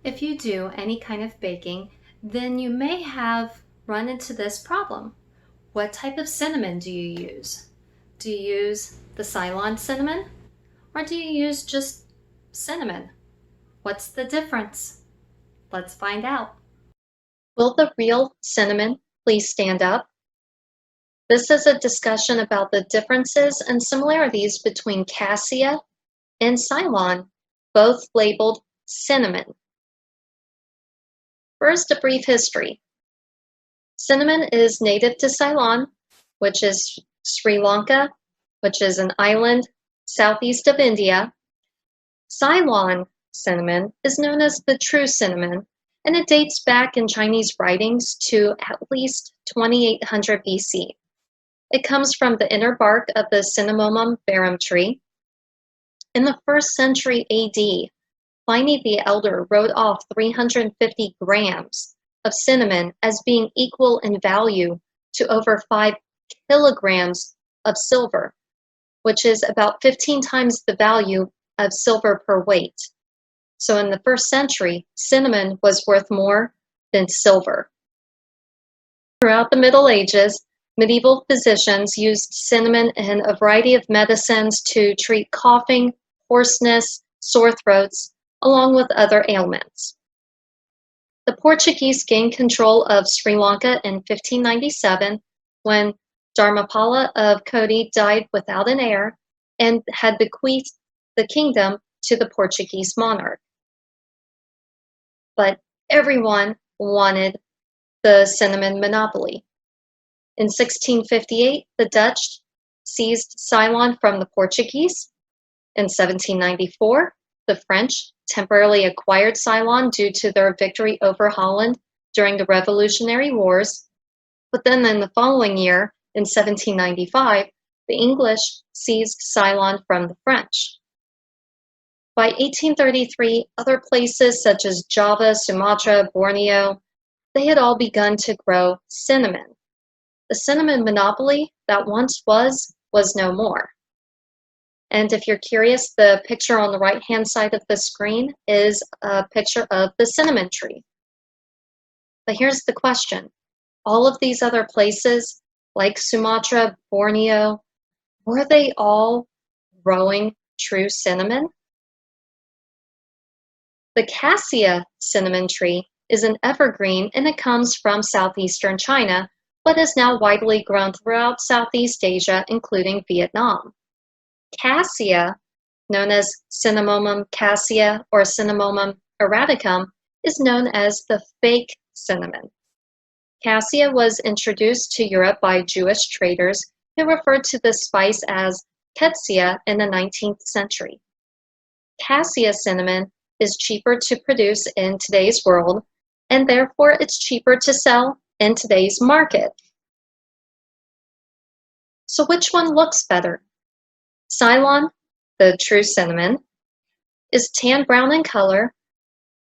If you do any kind of baking, then you may have run into this problem. What type of cinnamon do you use? Do you use the Ceylon cinnamon or do you use just cinnamon? What's the difference? Let's find out. Will the real cinnamon please stand up? This is a discussion about the differences and similarities between Cassia and Ceylon, both labeled cinnamon. First, a brief history. Cinnamon is native to Ceylon, which is Sri Lanka, which is an island southeast of India. Ceylon cinnamon is known as the true cinnamon, and it dates back in Chinese writings to at least 2800 BC. It comes from the inner bark of the Cinnamomum verum tree. In the 1st century AD, Pliny the Elder wrote off 350 grams of cinnamon as being equal in value to over 5 kilograms of silver, which is about 15 times the value of silver per weight. So in the 1st century, cinnamon was worth more than silver. Throughout the Middle Ages, medieval physicians used cinnamon in a variety of medicines to treat coughing, hoarseness, sore throats, along with other ailments. The Portuguese gained control of Sri Lanka in 1597 when Dharmapala of Koti died without an heir and had bequeathed the kingdom to the Portuguese monarch. But everyone wanted the cinnamon monopoly. In 1658, the Dutch seized Ceylon from the Portuguese. In 1794, the French temporarily acquired Ceylon due to their victory over Holland during the Revolutionary Wars. But then in the following year, in 1795, the English seized Ceylon from the French. By 1833, other places such as Java, Sumatra, Borneo, they had all begun to grow cinnamon. The cinnamon monopoly that once was no more. And if you're curious, the picture on the right-hand side of the screen is a picture of the cinnamon tree. But here's the question. All of these other places, like Sumatra, Borneo, were they all growing true cinnamon? The Cassia cinnamon tree is an evergreen and it comes from southeastern China, but is now widely grown throughout Southeast Asia, including Vietnam. Cassia, known as Cinnamomum cassia or Cinnamomum erraticum, is known as the fake cinnamon. Cassia was introduced to Europe by Jewish traders who referred to the spice as Ketsia in the 19th century. Cassia cinnamon is cheaper to produce in today's world, and therefore it's cheaper to sell in today's market. So which one looks better? Ceylon, the true cinnamon, is tan brown in color.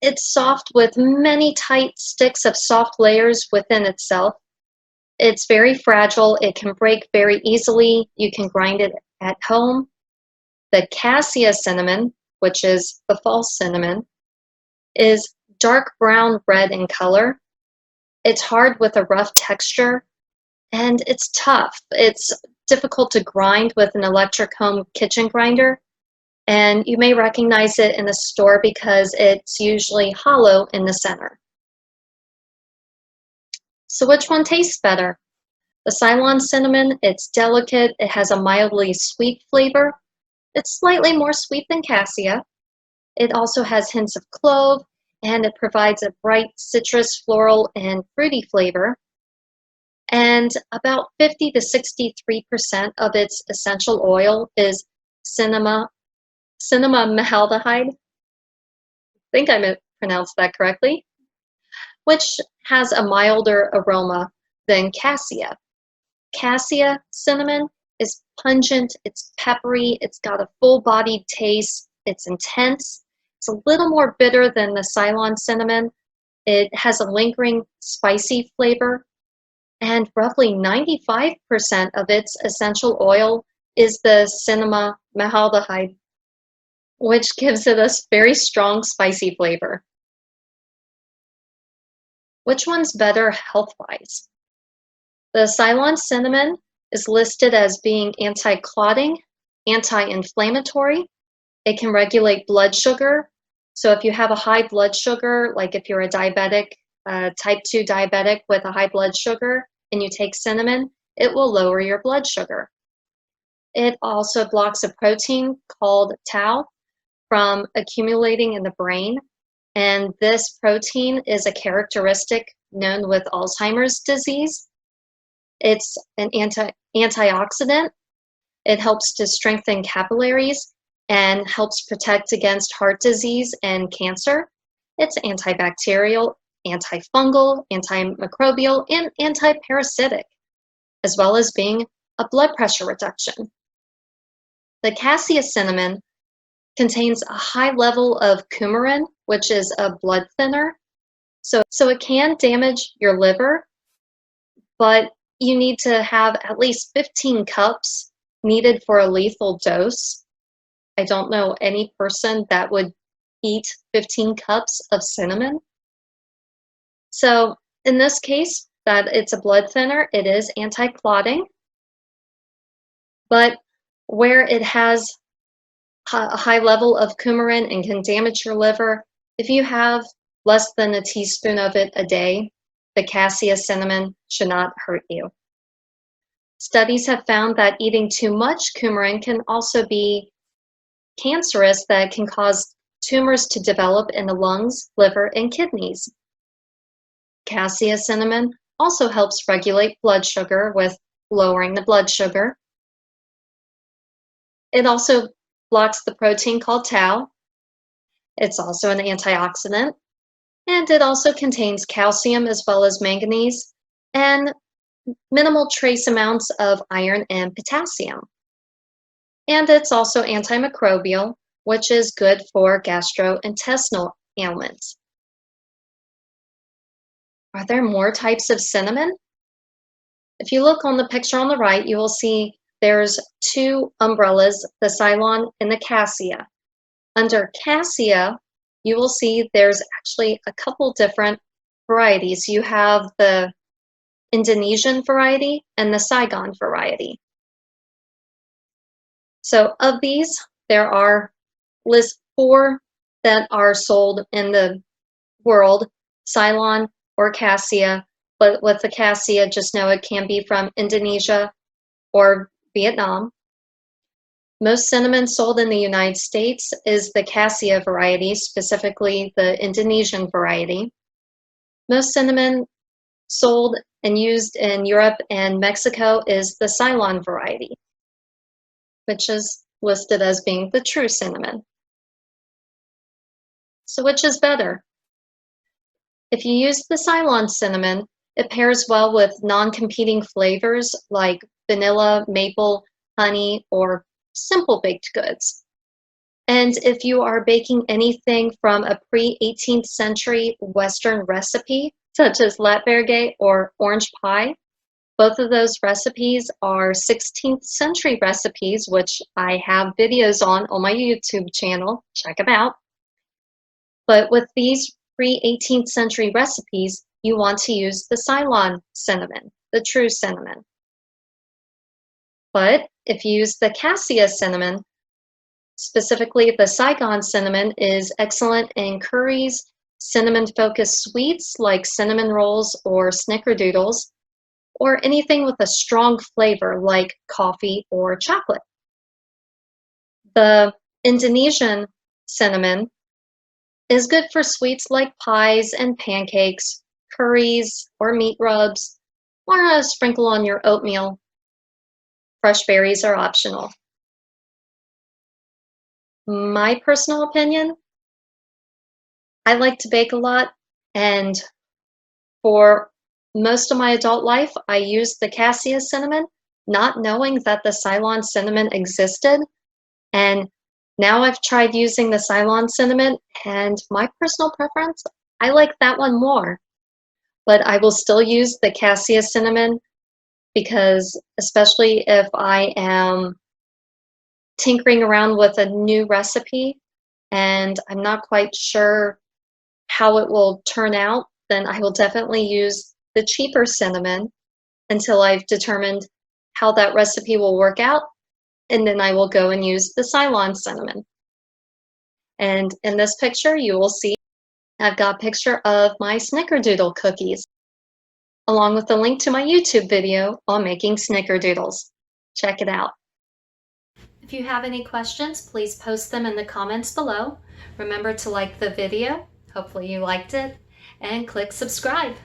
It's soft with many tight sticks of soft layers within itself. It's very fragile. It can break very easily. You can grind it at home. The Cassia cinnamon, which is the false cinnamon, is dark brown red in color. It's hard with a rough texture, and it's tough. It's difficult to grind with an electric home kitchen grinder, and you may recognize it in the store because it's usually hollow in the center. So which one tastes better? The Ceylon cinnamon, it's delicate, it has a mildly sweet flavor. It's slightly more sweet than Cassia. It also has hints of clove, and it provides a bright citrus, floral, and fruity flavor. And about 50 to 63% of its essential oil is cinnamomaldehyde. I think I pronounced that correctly, which has a milder aroma than Cassia. Cassia cinnamon is pungent, it's peppery, it's got a full-bodied taste, it's intense. It's a little more bitter than the Ceylon cinnamon. It has a lingering spicy flavor. And roughly 95% of its essential oil is the cinnamomaldehyde, which gives it a very strong spicy flavor. Which one's better health-wise? The Ceylon cinnamon is listed as being anti-clotting, anti-inflammatory. It can regulate blood sugar. So if you have a high blood sugar, like if you're a diabetic, type 2 diabetic with a high blood sugar, and you take cinnamon, it will lower your blood sugar. It also blocks a protein called tau from accumulating in the brain. And this protein is a characteristic known with Alzheimer's disease. It's an antioxidant. It helps to strengthen capillaries and helps protect against heart disease and cancer. It's antibacterial, antifungal, antimicrobial, and antiparasitic, as well as being a blood pressure reduction. The Cassia cinnamon contains a high level of coumarin, which is a blood thinner. So it can damage your liver, but you need to have at least 15 cups needed for a lethal dose. I don't know any person that would eat 15 cups of cinnamon. So in this case, that it's a blood thinner, it is anti-clotting, but where it has a high level of coumarin and can damage your liver, if you have less than a teaspoon of it a day, the Cassia cinnamon should not hurt you. Studies have found that eating too much coumarin can also be cancerous, that can cause tumors to develop in the lungs, liver, and kidneys. Cassia cinnamon also helps regulate blood sugar with lowering the blood sugar. It also blocks the protein called tau. It's also an antioxidant. And it also contains calcium as well as manganese and minimal trace amounts of iron and potassium. And it's also antimicrobial, which is good for gastrointestinal ailments. Are there more types of cinnamon? If you look on the picture on the right, you will see there's two umbrellas, the Ceylon and the Cassia. Under Cassia, you will see there's actually a couple different varieties. You have the Indonesian variety and the Saigon variety. So of these, there are list 4 that are sold in the world, Ceylon or Cassia, but with the Cassia, just know it can be from Indonesia or Vietnam. Most cinnamon sold in the United States is the Cassia variety, specifically the Indonesian variety. Most cinnamon sold and used in Europe and Mexico is the Ceylon variety, which is listed as being the true cinnamon. So which is better? If you use the Ceylon cinnamon, it pairs well with non-competing flavors like vanilla, maple, honey, or simple baked goods. And if you are baking anything from a pre-18th century Western recipe, such as latvergay or orange pie, both of those recipes are 16th century recipes, which I have videos on my YouTube channel. Check them out. But with these pre-18th century recipes, you want to use the Ceylon cinnamon, the true cinnamon. But if you use the Cassia cinnamon, specifically the Saigon cinnamon is excellent in curries, cinnamon-focused sweets like cinnamon rolls or snickerdoodles, or anything with a strong flavor like coffee or chocolate. The Indonesian cinnamon is good for sweets like pies and pancakes, curries, or meat rubs, or a sprinkle on your oatmeal. Fresh berries are optional. My personal opinion, I like to bake a lot, and for most of my adult life, I used the Cassia cinnamon, not knowing that the Ceylon cinnamon existed. And now I've tried using the Ceylon cinnamon, and my personal preference, I like that one more. But I will still use the Cassia cinnamon because, especially if I am tinkering around with a new recipe and I'm not quite sure how it will turn out, then I will definitely use the cheaper cinnamon until I've determined how that recipe will work out, and then I will go and use the Ceylon cinnamon. And in this picture, you will see I've got a picture of my snickerdoodle cookies, along with a link to my YouTube video on making snickerdoodles. Check it out. If you have any questions, please post them in the comments below. Remember to like the video, hopefully you liked it, and click subscribe.